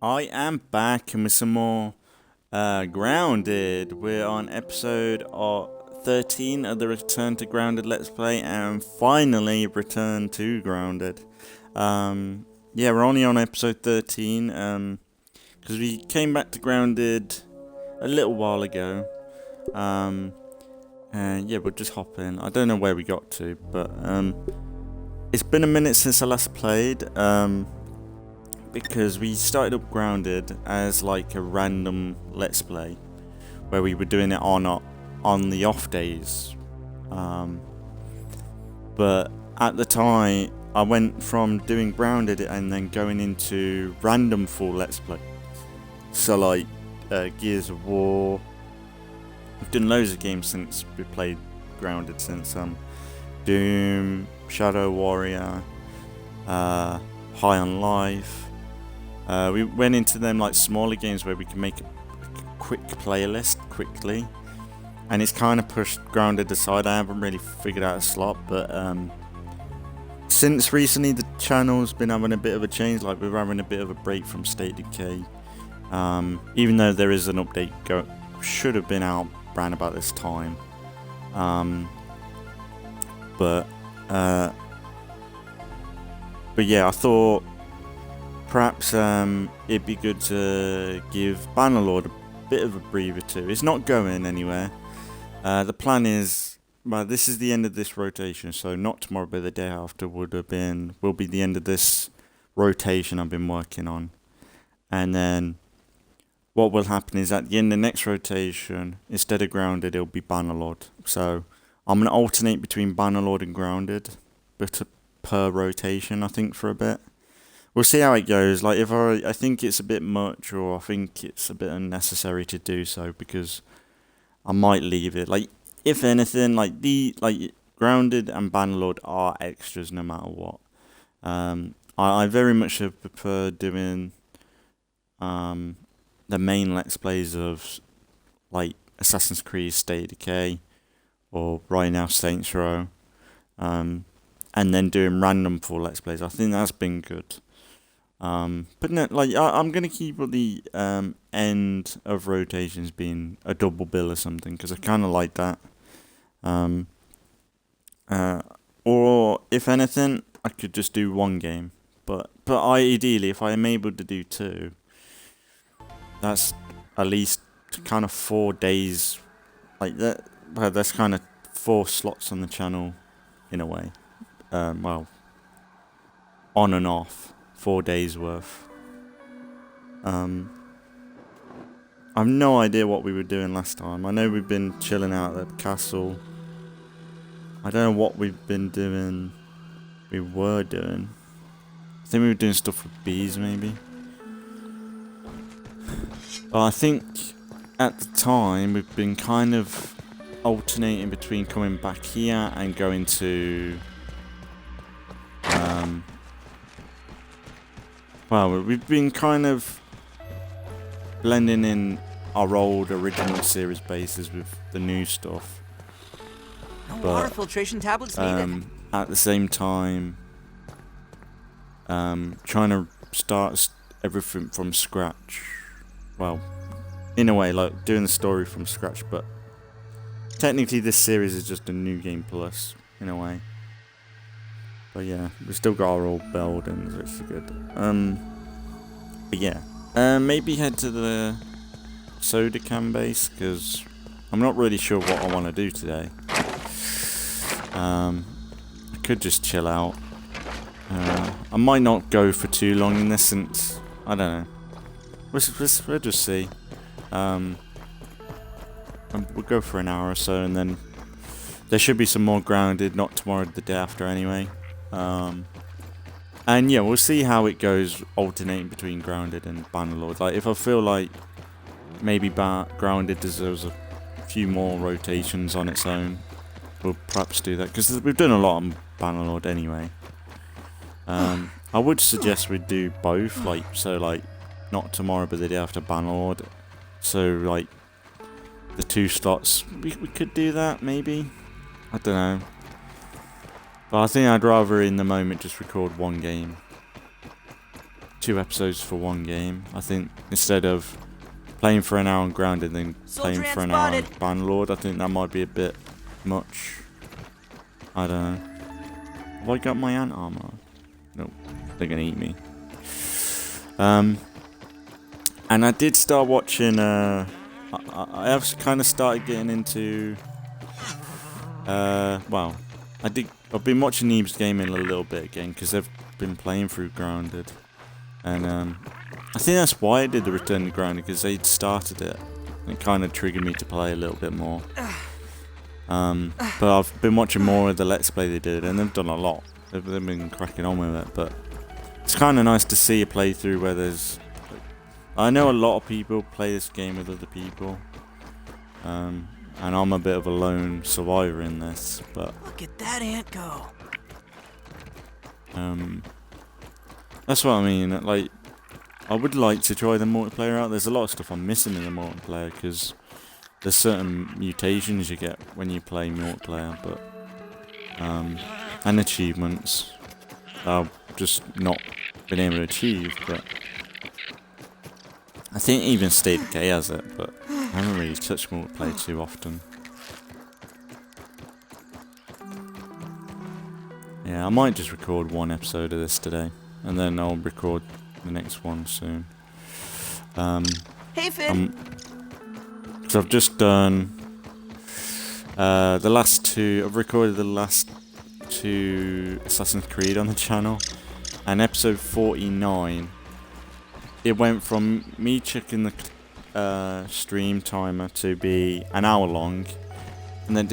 I am back and with some more Grounded. We're on episode 13 of the Return to Grounded Let's Play and finally Return to Grounded. Yeah, we're only on episode 13 because we came back to Grounded a little while ago. And yeah, we'll just hop in. I don't know where we got to, but it's been a minute since I last played. Because we started up Grounded as like a random Let's Play, where we were doing it on the off days. But at the time, I went from doing Grounded and then going into random full Let's Play. So like Gears of War. We've done loads of games since we played Grounded, since Doom, Shadow Warrior, High on Life. We went into them like smaller games where we can make a quick playlist quickly, and it's kind of pushed Grounded aside. I haven't really figured out a slot, but since recently the channel's been having a bit of a change. Like we're having a bit of a break from State Decay, even though there is an update should have been out around about this time, but yeah, I thought perhaps it'd be good to give Bannerlord a bit of a breather too. It's not going anywhere. The plan is, well, this is the end of this rotation, so not tomorrow but the day after will be the end of this rotation I've been working on. And then what will happen is at the end of the next rotation, instead of Grounded, it'll be Bannerlord. So I'm going to alternate between Bannerlord and Grounded, but per rotation, I think, for a bit. We'll see how it goes. Like if I think it's a bit much, or I think it's a bit unnecessary to do so, because I might leave it. Like if anything, like Grounded and Bannerlord are extras no matter what. I very much have preferred doing the main Let's Plays of like Assassin's Creed, State of Decay, or right now Saints Row, and then doing random full Let's Plays. I think that's been good. But no, like I'm gonna keep the end of rotations being a double bill or something, because I kind of like that. Or if anything, I could just do one game. But ideally, if I am able to do two, that's at least kind of 4 days. Like that. Well, that's kind of 4 slots on the channel, in a way. Well, on and off. 4 days worth. I've no idea what we were doing last time. I know we've been chilling out at the castle. I don't know what we've been doing. We were doing. I think we were doing stuff with bees, maybe. But I think at the time we've been kind of alternating between coming back here and going to. Well, we've been kind of blending in our old original series bases with the new stuff. No water filtration tablets needed. At the same time, trying to start everything from scratch. Well, in a way, like doing the story from scratch, but technically this series is just a new game plus, in a way. But yeah, we've still got our old buildings, which is good. But yeah, maybe head to the soda can base, because I'm not really sure what I want to do today. I could just chill out. I might not go for too long in this, since I don't know. We'll just see. We'll go for an hour or so, and then there should be some more Grounded, not tomorrow, the day after anyway. And yeah, we'll see how it goes, alternating between Grounded and Bannerlord. Like if I feel like maybe Grounded deserves a few more rotations on its own, we'll perhaps do that, because we've done a lot on Bannerlord anyway. I would suggest we do both, like not tomorrow but the day after Bannerlord. So like the 2 slots, we could do that maybe. I don't know. But I think I'd rather in the moment just record one game. 2 episodes for one game. I think instead of playing for an hour on Grounded and then playing for an hour on Bannerlord, I think that might be a bit much. I don't know. Have I got my ant armor? Nope. They're gonna eat me. And I did start watching. I have kind of started getting into. Well, I've been watching Neebs Gaming a little bit again because they've been playing through Grounded, and I think that's why I did the Return to Grounded, because they'd started it. It kind of triggered me to play a little bit more. But I've been watching more of the Let's Play they did, and they've done a lot. They've been cracking on with it, but it's kind of nice to see a playthrough where there's. I know a lot of people play this game with other people, and I'm a bit of a lone survivor in this, but. Look at that ant go. That's what I mean. Like, I would like to try the multiplayer out. There's a lot of stuff I'm missing in the multiplayer because there's certain mutations you get when you play multiplayer, but and achievements I've just not been able to achieve. But I think even State of Decay has it, but I haven't really touched multiplayer too often. Yeah, I might just record one episode of this today, and then I'll record the next one soon. Hey, Finn. So I've just done the last 2. I've recorded the last 2 Assassin's Creed on the channel, and episode 49. It went from me checking the stream timer to be an hour long, and then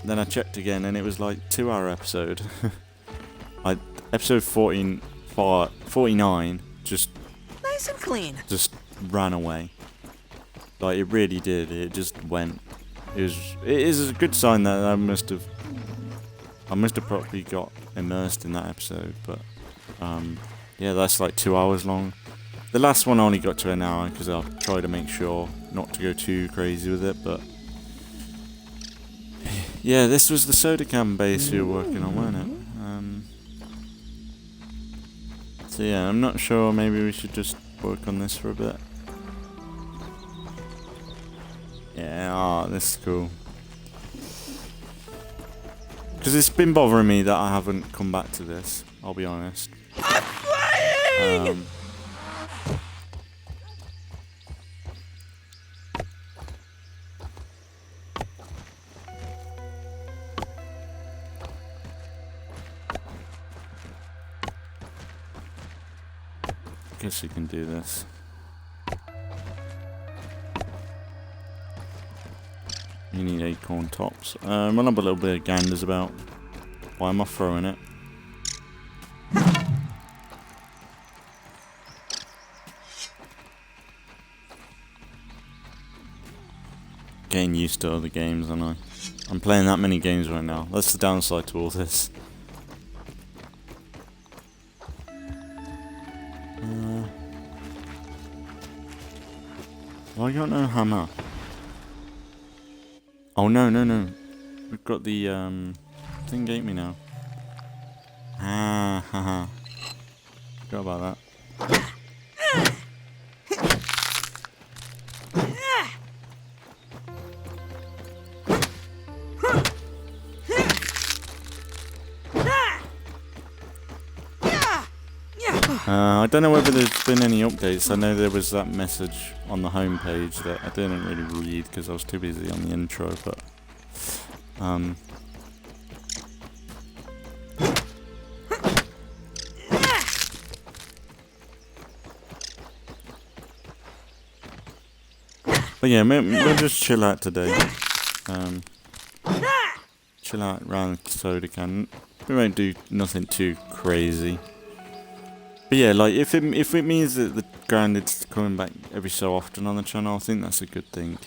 Then I checked again, and it was like 2-hour episode. Episode 49 just Nice and clean. Just ran away. Like, it really did. It just went. It is a good sign that I must have probably got immersed in that episode. But yeah, that's like 2 hours long. The last one only got to an hour because I tried to make sure not to go too crazy with it. But yeah, this was the soda can base we were working on, weren't it? So yeah, I'm not sure. Maybe we should just work on this for a bit. Yeah, this is cool. Because it's been bothering me that I haven't come back to this, I'll be honest. I'm flying! Guess you can do this. You need acorn tops. We'll have a little bit of ganders about. Why am I throwing it? Getting used to other games, aren't I? I'm playing that many games right now. That's the downside to all this. Why got no hammer? Oh no. We've got the thing ate me now. Ah, haha. Forgot about that. I don't know whether there's been any updates. I know there was that message on the homepage that I didn't really read because I was too busy on the intro, but yeah, we'll just chill out today. Chill out around the soda can. We won't do nothing too crazy. But yeah, like if it means that the Grounded's coming back every so often on the channel, I think that's a good thing.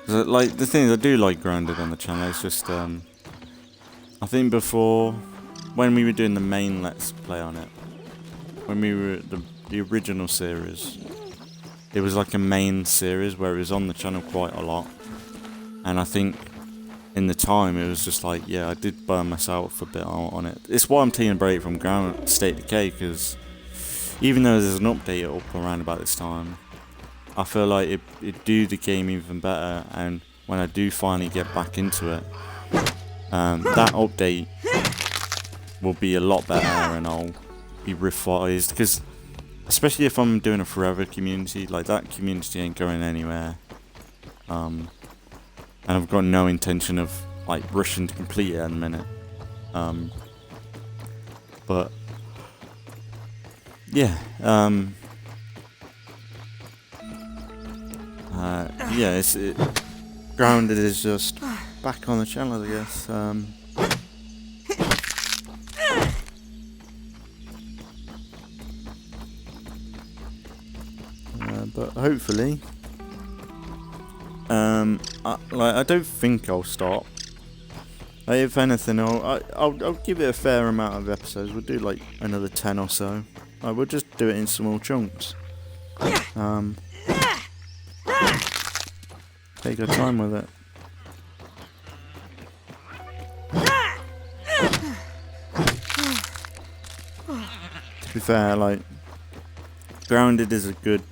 Like the thing is, I do like Grounded on the channel. It's just I think before, when we were doing the main Let's Play on it, when we were at the original series, it was like a main series where it was on the channel quite a lot, and I think in the time, it was just like, yeah, I did burn myself a bit on it. It's why I'm taking a break from Ground State Decay, because even though there's an update up around about this time, I feel like it do the game even better, and when I do finally get back into it, that update will be a lot better, and I'll be revised, because especially if I'm doing a forever community, like that community ain't going anywhere, and I've got no intention of like rushing to complete it at the minute, but yeah, yeah, Grounded is just back on the channel, I guess. But hopefully, I don't think I'll stop. If anything, I'll give it a fair amount of episodes. We'll do like another 10 or so. We'll just do it in small chunks. Take our time with it. To be fair, like, Grounded is a good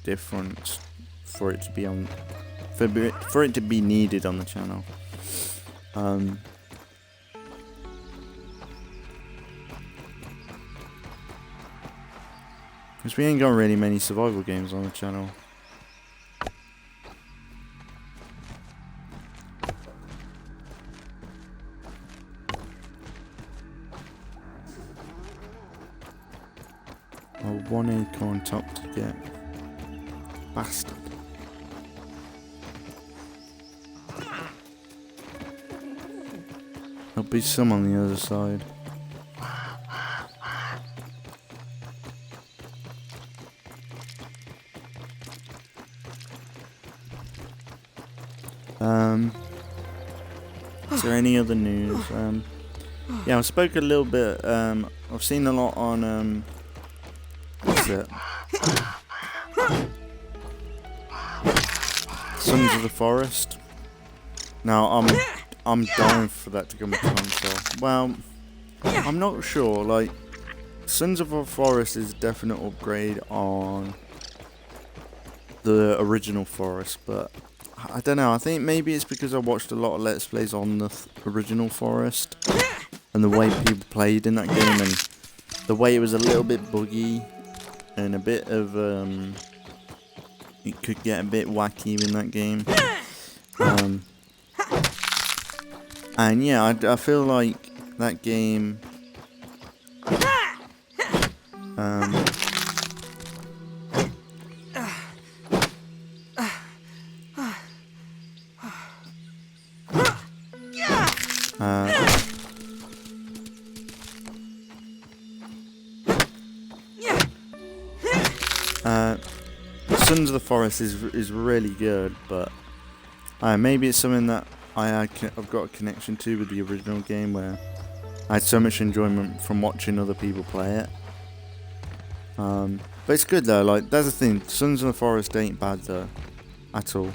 difference for it to be on, for it to be needed on the channel. Because we ain't got really many survival games on the channel. Oh, 1 acorn top to get. Bastard. There'll be some on the other side. Is there any other news? Yeah, I spoke a little bit. I've seen a lot on what's it? Sons of the Forest. Now I'm dying for that to come to console. Well, I'm not sure. Like, Sons of the Forest is a definite upgrade on the original Forest, but I don't know. I think maybe it's because I watched a lot of Let's Plays on the original Forest and the way people played in that game, and the way it was a little bit buggy and a bit of it could get a bit wacky in that game. And yeah, I feel like that game Sons of the Forest is really good, but maybe it's something that I've got a connection to with the original game, where I had so much enjoyment from watching other people play it. But it's good though. Like, that's the thing. Sons of the Forest ain't bad though, at all.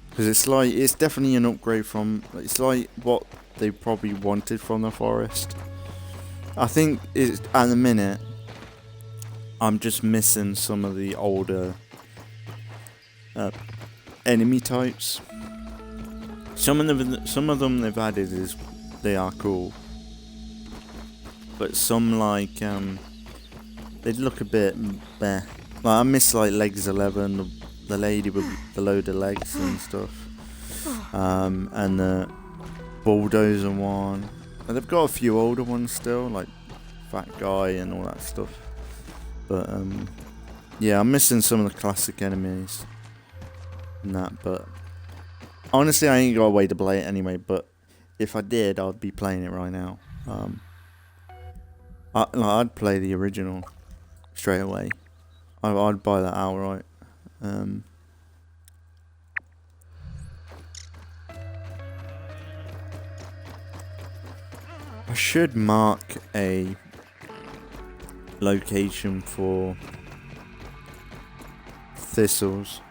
Because it's definitely an upgrade from. It's like what they probably wanted from the Forest. I think at the minute, I'm just missing some of the older enemy types. Some of them they've added they are cool, but some like they look a bit meh. Like, I miss like Legs 11, the lady with the load of legs and stuff, and the bulldozer one. And they've got a few older ones still, like Fat Guy and all that stuff. But yeah, I'm missing some of the classic enemies and that. But honestly, I ain't got a way to play it anyway. But if I did, I'd be playing it right now. I'd play the original straight away. I'd buy that outright. I should mark a location for thistles,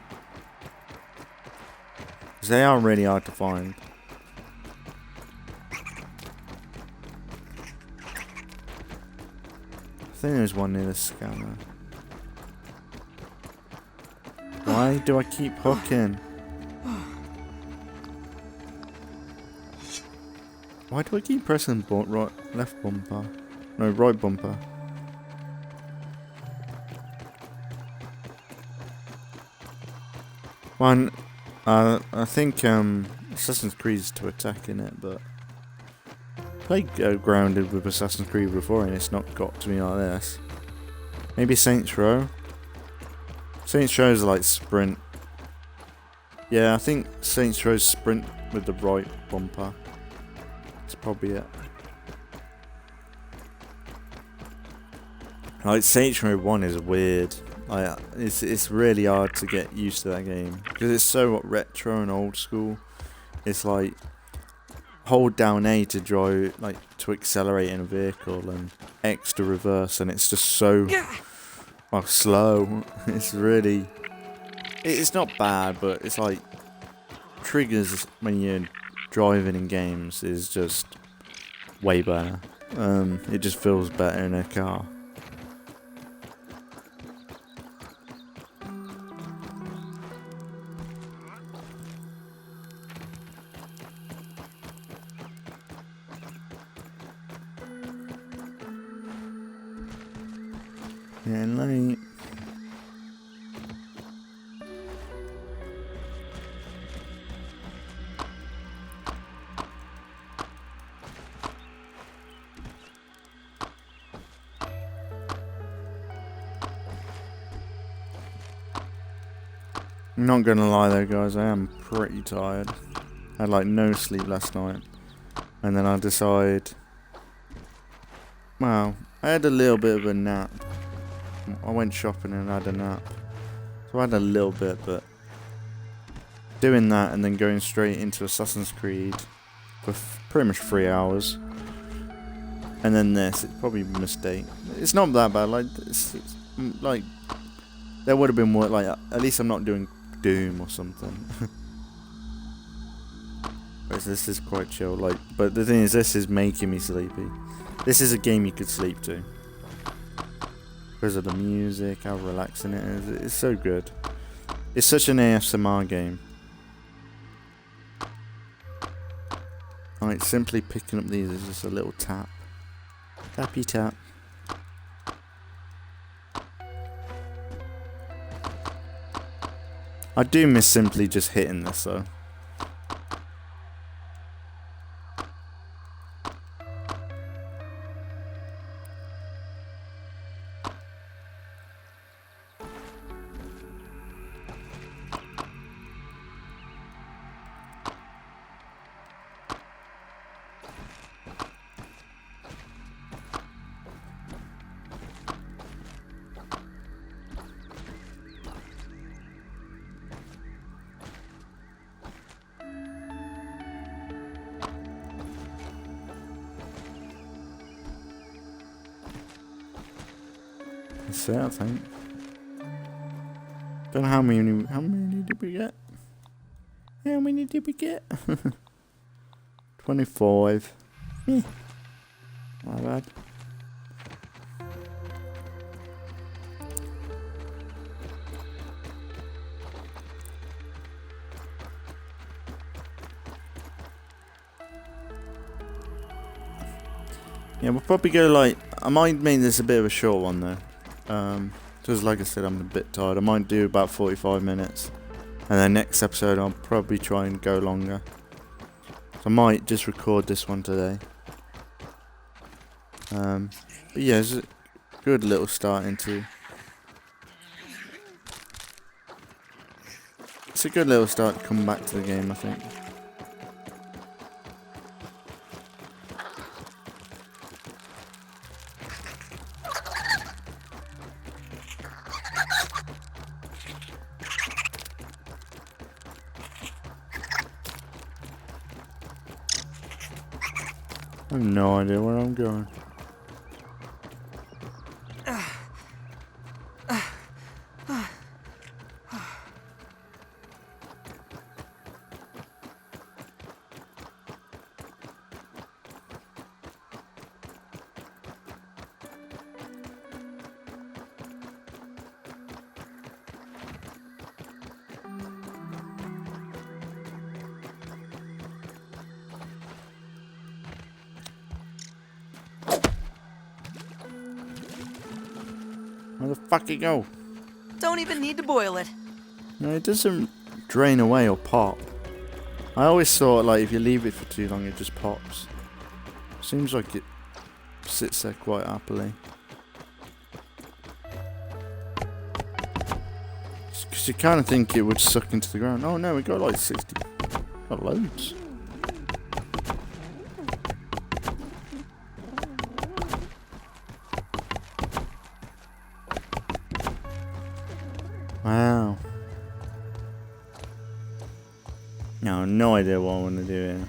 because they are really hard to find. think there's one near the scanner. Why do I keep hooking? Why do I keep pressing left bumper? No, right bumper. One, I think Assassin's Creed is to attack in it, but I played Grounded with Assassin's Creed before and it's not got to me like this. Maybe Saints Row? Saints Row is like sprint. Yeah, I think Saints Row sprint with the right bumper. That's probably it. Like Saints Row 1 is weird. Like it's really hard to get used to that game because it's so retro and old school. It's like hold down A to drive, like to accelerate in a vehicle, and X to reverse, and it's just so slow. It's really, it's not bad, but it's like triggers when you're driving in games is just way better. It just feels better in a car. Yeah, late. I'm not gonna lie though, guys, I am pretty tired. I had like no sleep last night. And then I decide, well, I had a little bit of a nap. I went shopping and had a nap. So I had a little bit, but doing that and then going straight into Assassin's Creed for pretty much 3 hours. And then this, it's probably a mistake. It's not that bad, like, it's like, there would have been more, like, at least I'm not doing Doom or something. Whereas this is quite chill, like, but the thing is, this is making me sleepy. This is a game you could sleep to. Because of the music, how relaxing it is. It's so good. It's such an ASMR game. Like, simply picking up these is just a little tap. Tappy tap. I do miss simply just hitting this though. That's it, I think. Don't know how many did we get? How many did we get? 25. Not bad. Yeah, we'll probably go like, I might make this a bit of a short one though. Just like I said, I'm a bit tired. I might do about 45 minutes. And then next episode I'll probably try and go longer. So I might just record this one today. But yeah, it's a good little start into... It's a good little start to come back to the game, I think. I have no idea where I'm going. Where the fuck it go? Don't even need to boil it. No, it doesn't drain away or pop. I always thought, like, if you leave it for too long, it just pops. Seems like it sits there quite happily. Because you kind of think it would suck into the ground. Oh no, we got like 60. Got loads. Wow. No idea what I want to do here.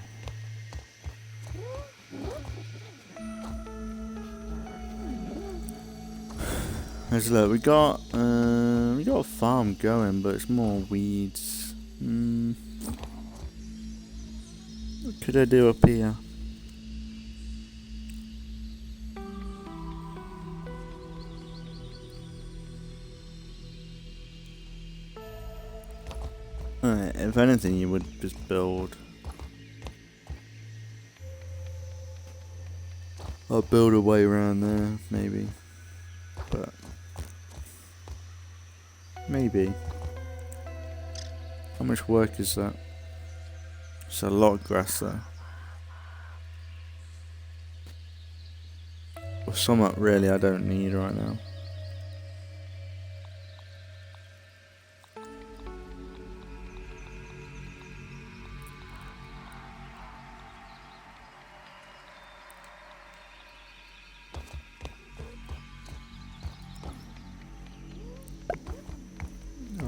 Let's look. We got a farm going, but it's more weeds. What could I do up here? If anything, you would just build. I'll build a way around there, maybe. But maybe. How much work is that? It's a lot of grass there. Or some that really I don't need right now.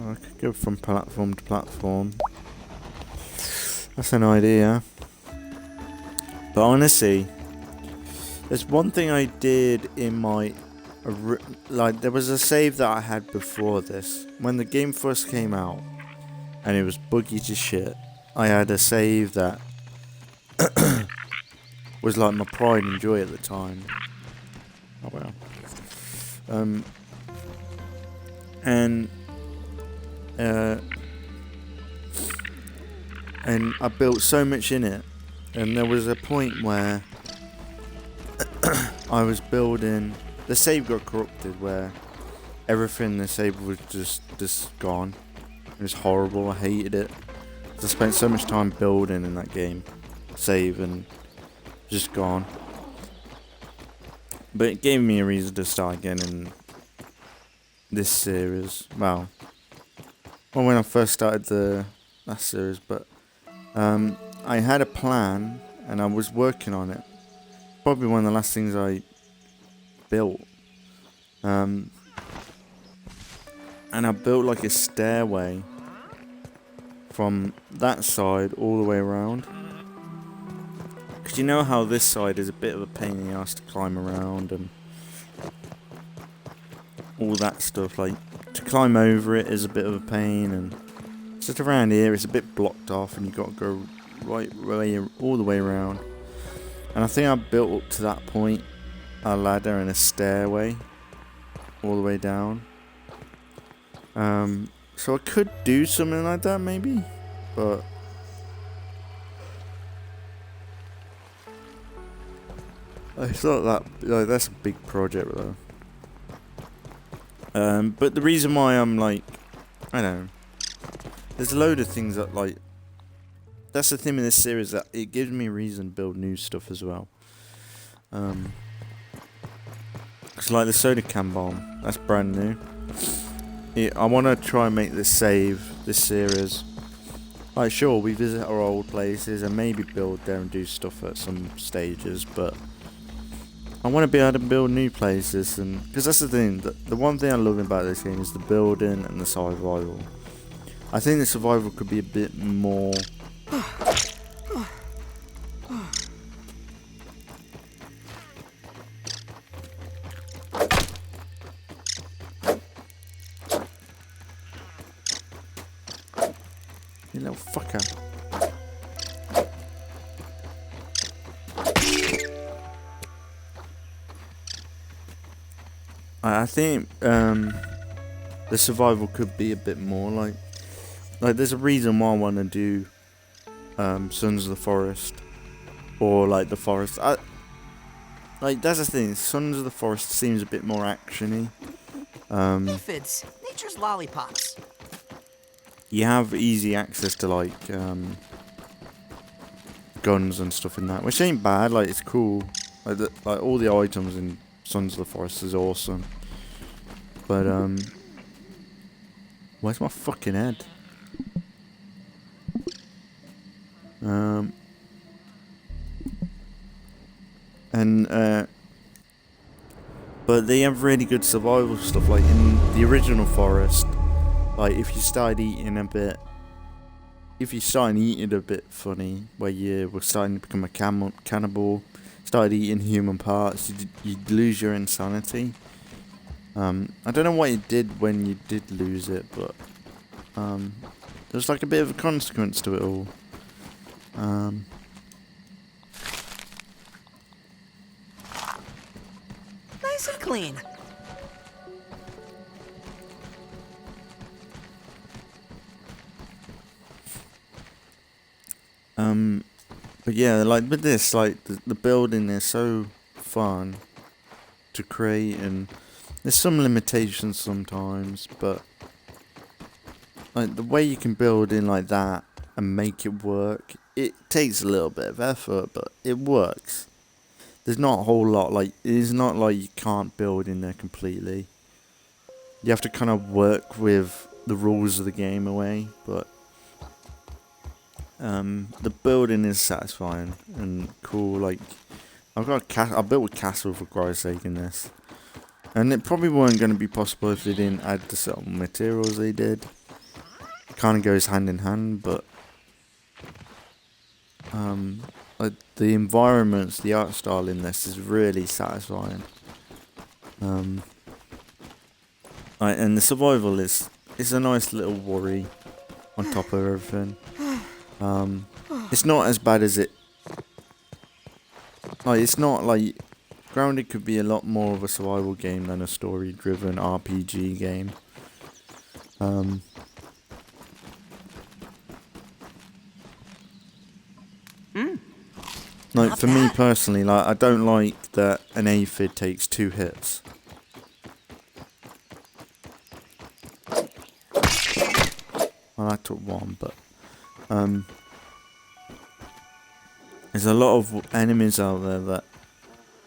I could go from platform to platform. That's an idea. But honestly, there's one thing I did in my... like, there was a save that I had before this. When the game first came out, and it was buggy to shit, I had a save that was like my pride and joy at the time. Oh well. And I built so much in it, and there was a point where I was building. The save got corrupted, where everything in the save was just gone. It was horrible. I hated it. I spent so much time building in that game, save, and just gone. But it gave me a reason to start again in this series. Well, when I first started the last series, but I had a plan and I was working on it. Probably one of the last things I built. And I built like a stairway from that side all the way around. Because you know how this side is a bit of a pain in the ass to climb around and all that stuff. Like, to climb over it is a bit of a pain, and just around here it's a bit blocked off and you've got to go all the way around. And I think I built up to that point a ladder and a stairway all the way down. So I could do something like that maybe, but I thought that that's a big project though. But the reason why I'm like, I don't know, there's a load of things that, like, that's the thing with this series, that it gives me a reason to build new stuff as well. It's like the soda can bomb, that's brand new. I want to try and make this series. Like, sure, we visit our old places and maybe build there and do stuff at some stages, but I want to be able to build new places, and because that's the thing. The one thing I love about this game is the building and the survival. I think the survival could be a bit more. You little fucker. I think the survival could be a bit more like there's a reason why I want to do Sons of the Forest, or like the Forest. Like, that's the thing, Sons of the Forest seems a bit more actiony, Aphids, nature's lollipops. You have easy access to like guns and stuff in that, which ain't bad. Like it's cool. Like all the items in Sons of the Forest is awesome. But where's my fucking head? But they have really good survival stuff. Like in the original forest, like if you started eating a bit funny, where you were starting to become a cannibal, started eating human parts, you'd lose your insanity. I don't know what it did when you did lose it, but there's like a bit of a consequence to it all. Nice and clean. But yeah, like with this, like the building is so fun to create, and there's some limitations sometimes, but like the way you can build in like that and make it work, it takes a little bit of effort, but it works. There's not a whole lot, like it's not like you can't build in there completely. You have to kind of work with the rules of the game away, but the building is satisfying and cool. Like I built a castle for Christ's sake in this, and it probably weren't going to be possible if they didn't add the certain materials they did. It kind of goes hand in hand, but like the environments, the art style in this is really satisfying. And the survival is a nice little worry on top of everything. It's not as bad as it. Like it's not like Grounded could be a lot more of a survival game than a story-driven RPG game. Like for me personally, like I don't like that an aphid takes 2 hits. Well, I took 1, but there's a lot of enemies out there that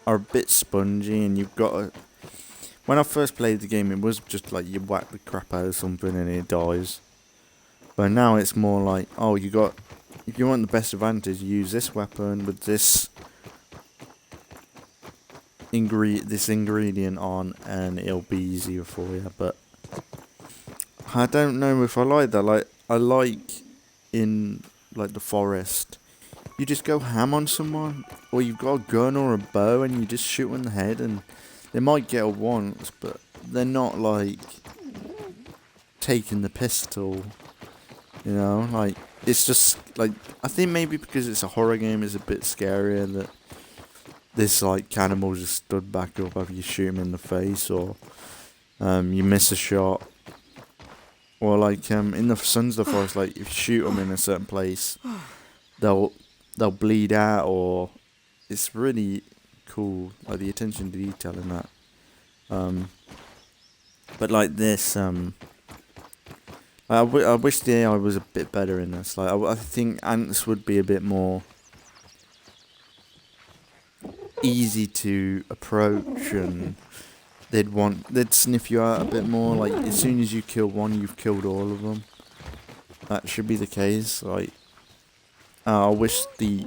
are a bit spongy, and you've got to. When I first played the game, it was just like you whack the crap out of something and it dies. But now it's more like, oh, if you want the best advantage, use this weapon with this ingredient on, and it'll be easier for you. But I don't know if I like that. Like I like in like the forest, you just go ham on someone, or you've got a gun or a bow and you just shoot in the head, and they might get it once, but they're not like taking the pistol. You know, like it's just like I think maybe because it's a horror game, it's a bit scarier that this like cannibal just stood back up after you shoot him in the face, or you miss a shot, or like in the Sons of the Forest, like if you shoot them in a certain place, they'll bleed out, or it's really cool, like the attention to detail in that. But like this, I wish the AI was a bit better in this. Like I think ants would be a bit more easy to approach, and they'd sniff you out a bit more. Like as soon as you kill one, you've killed all of them. That should be the case. Like I wish the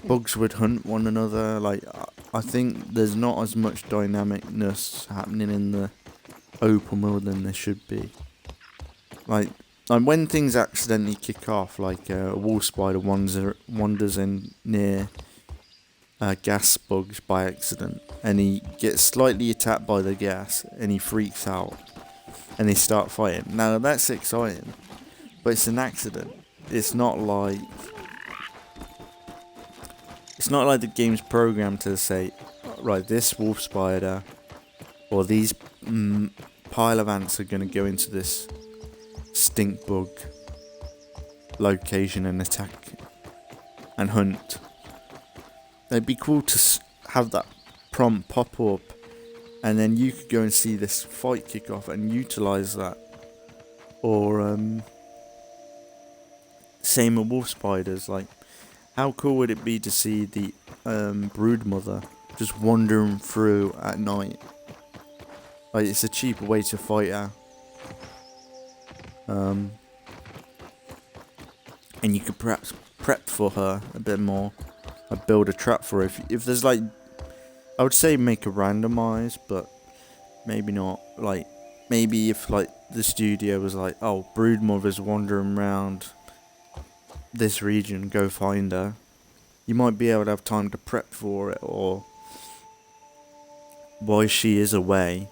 bugs would hunt one another. Like I think there's not as much dynamicness happening in the open world than there should be. Like when things accidentally kick off, like a wolf spider wanders in near gas bugs by accident, and he gets slightly attacked by the gas, and he freaks out, and they start fighting. Now that's exciting, but it's an accident. It's not like the game's programmed to say, right, this wolf spider or these pile of ants are going to go into this stink bug location and attack and hunt. It'd be cool to have that prompt pop up and then you could go and see this fight kick off and utilize that. Or same with wolf spiders. Like, how cool would it be to see the brood mother just wandering through at night? Like, it's a cheaper way to fight her. And you could perhaps prep for her a bit more. Like, build a trap for her. If there's like, I would say make a randomize, but maybe not. Like, maybe if like the studio was like, oh, brood mother's wandering around this region, go find her. You might be able to have time to prep for it, or while she is away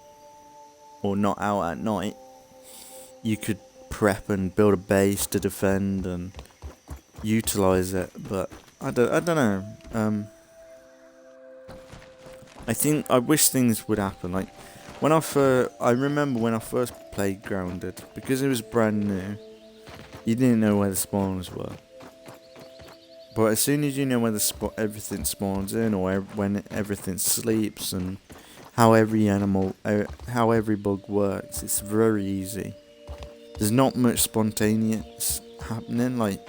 or not out at night, you could prep and build a base to defend and utilize it. But I don't know. I wish things would happen. Like, I remember when I first played Grounded, because it was brand new, you didn't know where the spawns were. But as soon as you know where everything spawns in, or when everything sleeps, and how every bug works, it's very easy. There's not much spontaneous happening. Like,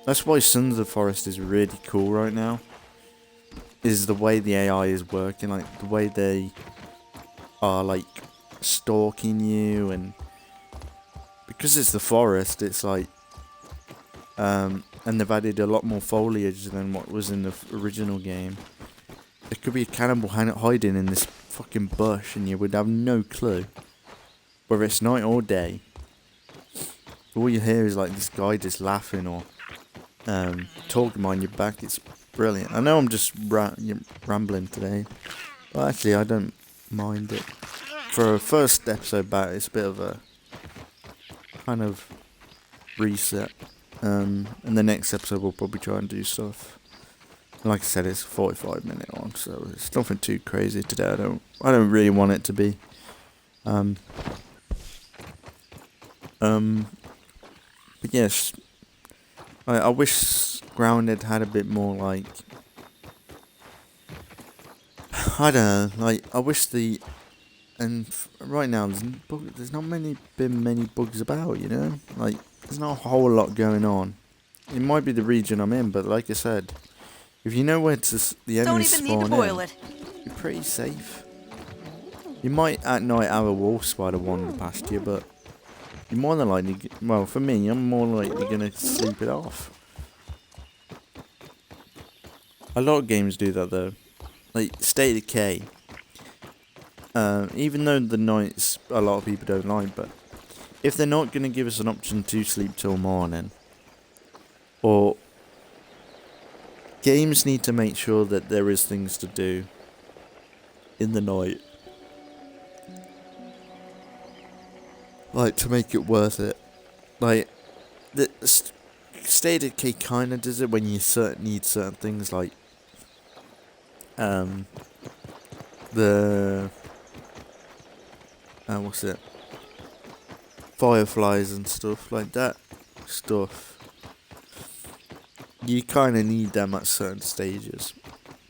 that's why Sons of the Forest is really cool right now. Is the way the AI is working, like the way they are like stalking you, and because it's the forest, it's like and they've added a lot more foliage than what was in the original game. There could be a cannibal hiding in this fucking bush, and you would have no clue whether it's night or day. All you hear is like this guy just laughing or talking behind your back. It's brilliant. I know I'm just rambling today, but actually I don't mind it. For a first episode back, it's a bit of a kind of reset. And the next episode we'll probably try and do stuff. And like I said, it's a 45-minute one, so it's nothing too crazy today. I don't really want it to be. But yes, I wish Grounded had a bit more like, I don't know, like I wish right now there's not been many bugs about, you know, like there's not a whole lot going on. It might be the region I'm in, but like I said, if you know where the enemies spawn in, you're pretty safe. You might at night have a wolf spider wander past you, but you're more than likely, well, for me, I'm more likely gonna sleep it off. A lot of games do that though, like State of Decay. Even though the nights a lot of people don't like, but if they're not gonna give us an option to sleep till morning, or games need to make sure that there is things to do in the night, like to make it worth it. Like the State of Decay kind of does it when you need certain things, like what's it? Fireflies and stuff like that. You kind of need them at certain stages.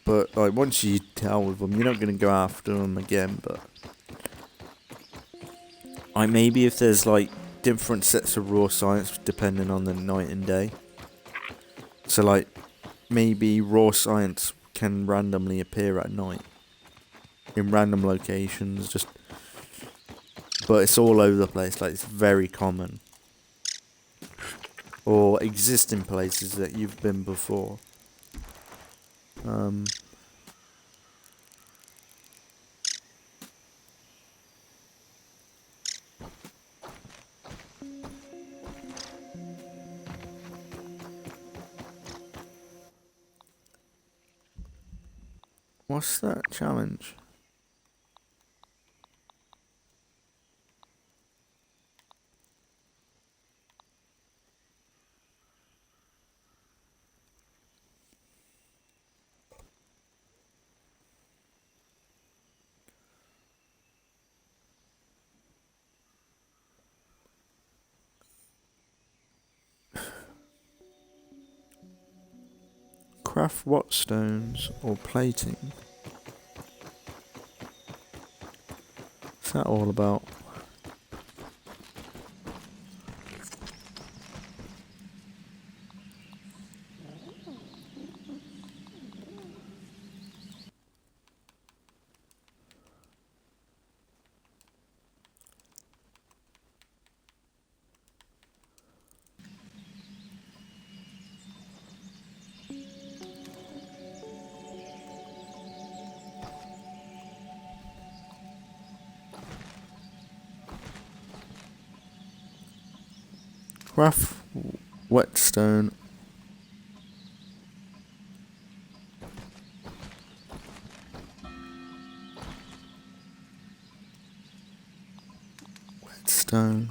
But like once you deal with them, you're not going to go after them again. But like maybe if there's like different sets of raw science depending on the night and day. So like maybe raw science can randomly appear at night in random locations, but it's all over the place, like it's very common, or exist in places that you've been before. What's that challenge? Craft what stones or plating? that all about? Rough whetstone. Whetstone.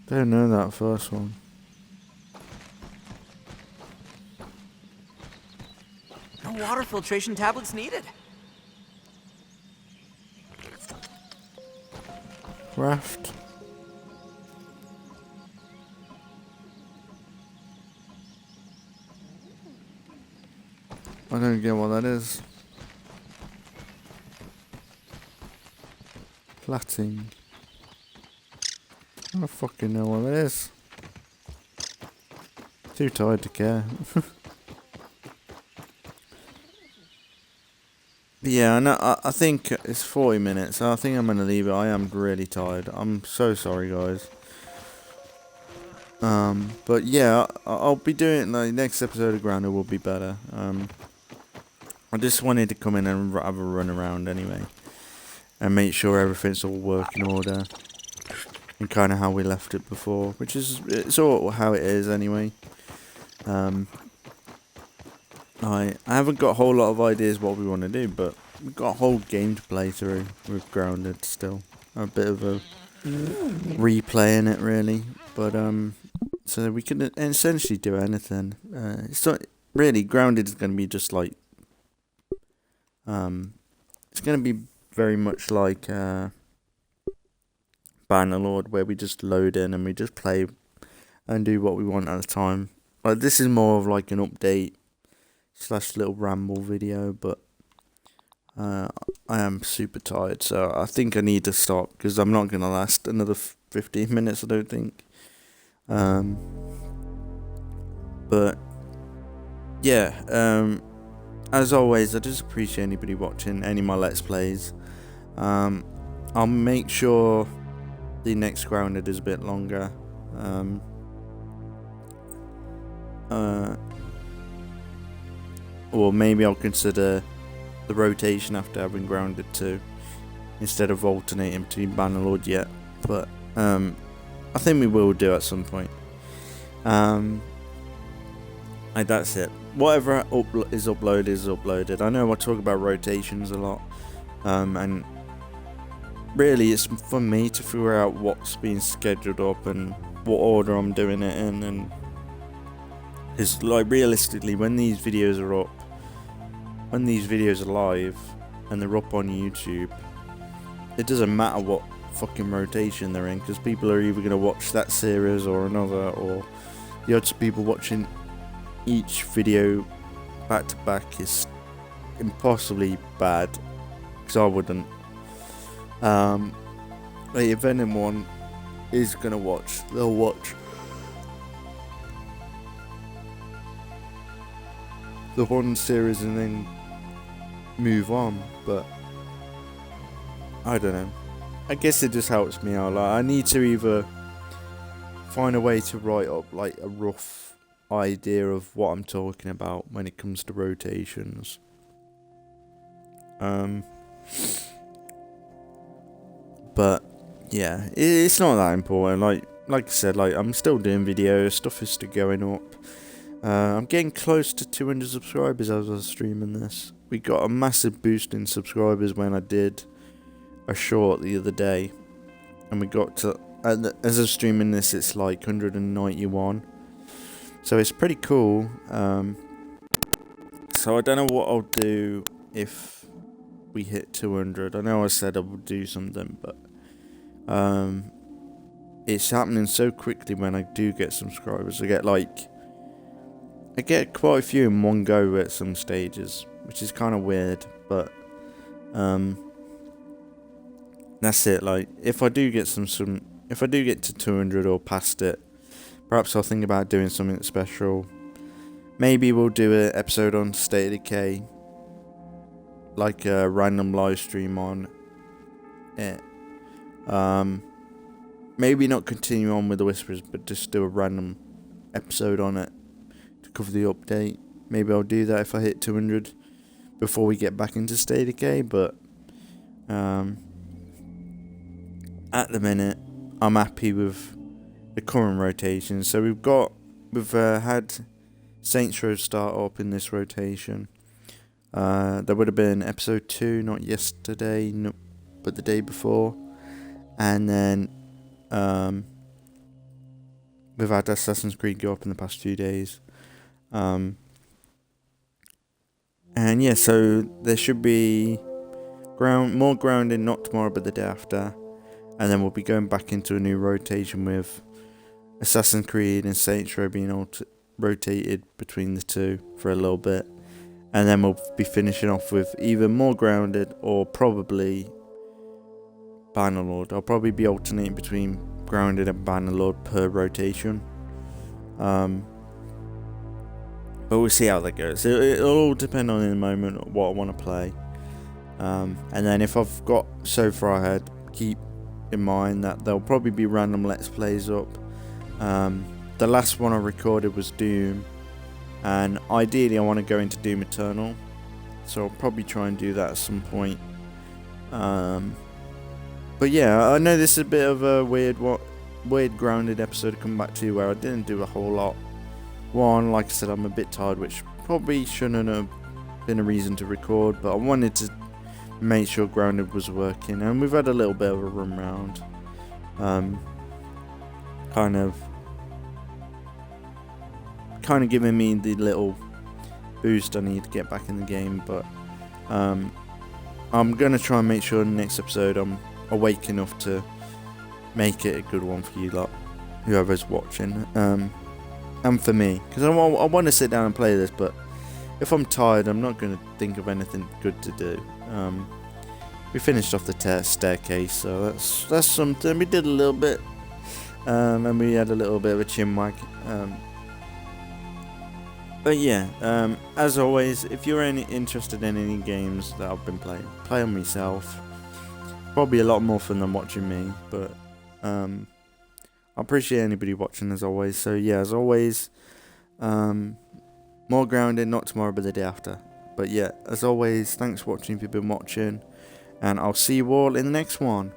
Don't know that first one. No water filtration tablets needed. Raft. I don't get what that is. Plaiting. I don't fucking know what that is. Too tired to care. Yeah, I think it's 40 minutes. I think I'm gonna leave it. I am really tired. I'm so sorry, guys. But yeah, I'll be doing the next episode of Grounded will be better. I just wanted to come in and have a run around anyway, and make sure everything's all working order, and kind of how we left it before, which is it's all how it is anyway. I haven't got a whole lot of ideas what we want to do, but we've got a whole game to play through with Grounded still. A bit of a replay in it really, but so we can essentially do anything. It's not really Grounded is going to be just like it's going to be very much like Bannerlord, where we just load in and we just play and do what we want at a time. Like this is more of like an update / little ramble video, but I am super tired, so I think I need to stop because I'm not gonna last another 15 minutes, I don't think. But yeah, as always, I just appreciate anybody watching any of my Let's Plays. I'll make sure the next Grounded is a bit longer. Or maybe I'll consider the rotation after having Grounded 2 instead of alternating between Bannerlord yet. But I think we will do at some point. That's it. Whatever is uploaded is uploaded. I know I talk about rotations a lot, and really it's for me to figure out what's being scheduled up and what order I'm doing it in, and it's like realistically when these videos are up, when these videos are live and they're up on YouTube, it doesn't matter what fucking rotation they're in, because people are either going to watch that series or another, or the odds of people watching each video back to back is impossibly bad, because I wouldn't. Like if anyone is going to watch, they'll watch the one series and then move on, but I don't know. I guess it just helps me out. Like, I need to either find a way to write up like a rough idea of what I'm talking about when it comes to rotations. But yeah, it's not that important. Like I said, like I'm still doing videos, stuff is still going up. I'm getting close to 200 subscribers as I was streaming this. We got a massive boost in subscribers when I did a short the other day, and we got to, as I'm streaming this, it's like 191. So it's pretty cool. So I don't know what I'll do if we hit 200. I know I said I would do something, but it's happening so quickly when I do get subscribers. I get quite a few in one go at some stages, which is kind of weird, but that's it. Like, if I do get if I do get to 200 or past it, perhaps I'll think about doing something special. Maybe we'll do an episode on State of Decay, like a random live stream on it. Maybe not continue on with the Whispers, but just do a random episode on it to cover the update. Maybe I'll do that if I hit 200 before we get back into State of Decay, but at the minute I'm happy with the current rotation. So we've had Saints Row start up in this rotation. There would have been episode 2, not yesterday, no, but the day before, and then we've had Assassin's Creed go up in the past few days. And yeah, so there should be more grounding, not tomorrow but the day after, and then we'll be going back into a new rotation with Assassin's Creed and Saints Row being rotated between the two for a little bit, and then we'll be finishing off with either more grounded or probably Bannerlord. I'll probably be alternating between grounded and Bannerlord per rotation. But we'll see how that goes. It'll all depend on in the moment what I want to play. And then if I've got so far ahead, keep in mind that there'll probably be random Let's Plays up. The last one I recorded was Doom, and ideally I want to go into Doom Eternal, so I'll probably try and do that at some point. But yeah, I know this is a bit of a weird grounded episode to come back to, where I didn't do a whole lot. One, like I said, I'm a bit tired, which probably shouldn't have been a reason to record, but I wanted to make sure grounded was working, and we've had a little bit of a run round. Kind of giving me the little boost I need to get back in the game, but I'm gonna try and make sure in the next episode I'm awake enough to make it a good one for you lot, whoever's watching, and for me, because I want to sit down and play this, but if I'm tired I'm not going to think of anything good to do. We finished off the staircase, so that's something. We did a little bit, and we had a little bit of a chinwag. But yeah, as always, if you're interested in any games that I've been playing, play them myself. Probably a lot more fun than watching me, but I appreciate anybody watching as always. So yeah, as always, more grounded, not tomorrow but the day after. But yeah, as always, thanks for watching if you've been watching, and I'll see you all in the next one.